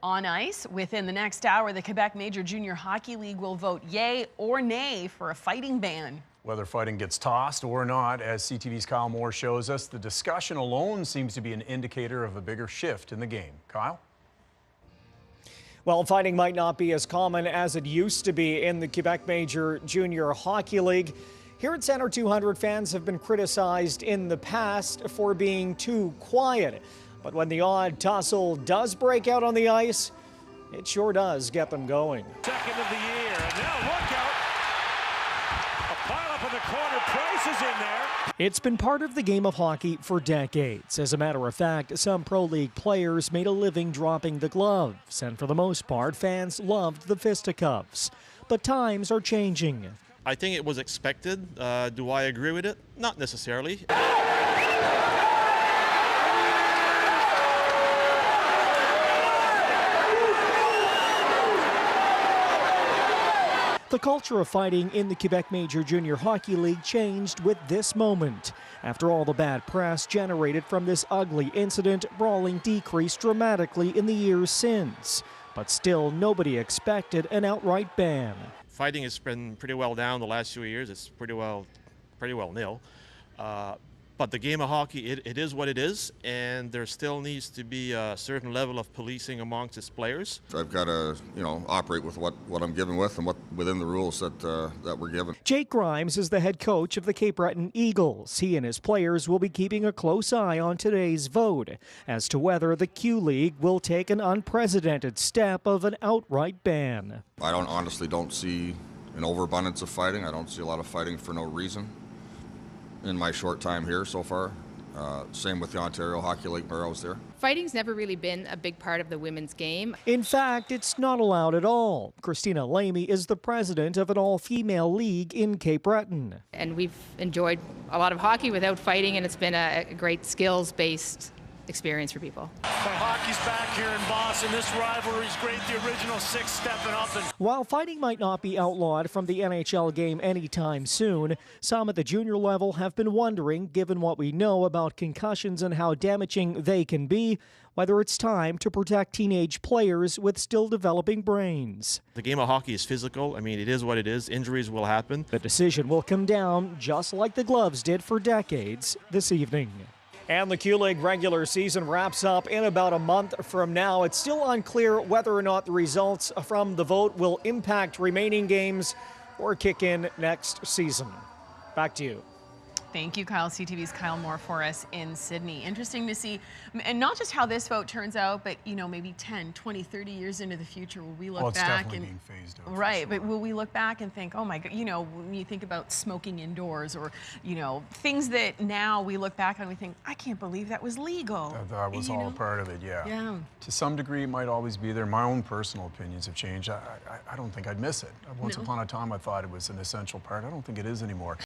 On ice, within the next hour, the Quebec Major Junior Hockey League will vote yay or nay for a fighting ban. Whether fighting gets tossed or not, as CTV's Kyle Moore shows us, the discussion alone seems to be an indicator of a bigger shift in the game. Kyle? Well, fighting might not be as common as it used to be in the Quebec Major Junior Hockey League. Here at Center 200, fans have been criticized in the past for being too quiet. But when the odd tussle does break out on the ice, it sure does get them going. Second of the year, and now look out. A pile up in the corner, Price is in there. It's been part of the game of hockey for decades. As a matter of fact, some pro league players made a living dropping the gloves, and for the most part, fans loved the fisticuffs. But times are changing. I think it was expected. Do I agree with it? Not necessarily. The culture of fighting in the Quebec Major Junior Hockey League changed with this moment. After all the bad press generated from this ugly incident, brawling decreased dramatically in the years since. But still, nobody expected an outright ban. Fighting has been pretty well down the last few years. It's pretty well nil. But the game of hockey, it is what it is, and there still needs to be a certain level of policing amongst its players. I've got to, operate with what I'm given with and what within the rules that we're given. Jake Grimes is the head coach of the Cape Breton Eagles. He and his players will be keeping a close eye on today's vote as to whether the Q League will take an unprecedented step of an outright ban. I honestly don't see an overabundance of fighting. I don't see a lot of fighting for no reason in my short time here so far. Same with the Ontario Hockey League where I was there. Fighting's never really been a big part of the women's game. In fact, it's not allowed at all. CHRISTINA LAMEY is the president of an all-female league in Cape Breton. And we've enjoyed a lot of hockey without fighting, and it's been a great skills-based experience for people. But hockey's back here in Boston. This rivalry's great. The original six stepping up. While fighting might not be outlawed from the NHL game anytime soon, some at the junior level have been wondering, given what we know about concussions and how damaging they can be, whether it's time to protect teenage players with still developing brains. The game of hockey is physical. I mean, it is what it is. Injuries will happen. The decision will come down, just like the gloves did for decades, this evening. And the Q-League regular season wraps up in about a month from now. It's still unclear whether or not the results from the vote will impact remaining games or kick in next season. Back to you. Thank you, Kyle. CTV's Kyle Moore for us in Sydney. Interesting to see, and not just how this vote turns out, but, maybe 10, 20, 30 years into the future, will we look back and... being phased out. Right, sure. But will we look back and think, oh my God, when you think about smoking indoors or, things that now we look back on and we think, I can't believe that was legal. That was all a part of it, yeah. Yeah. To some degree, it might always be there. My own personal opinions have changed. I don't think I'd miss it. Once upon a time, I thought it was an essential part. I don't think it is anymore.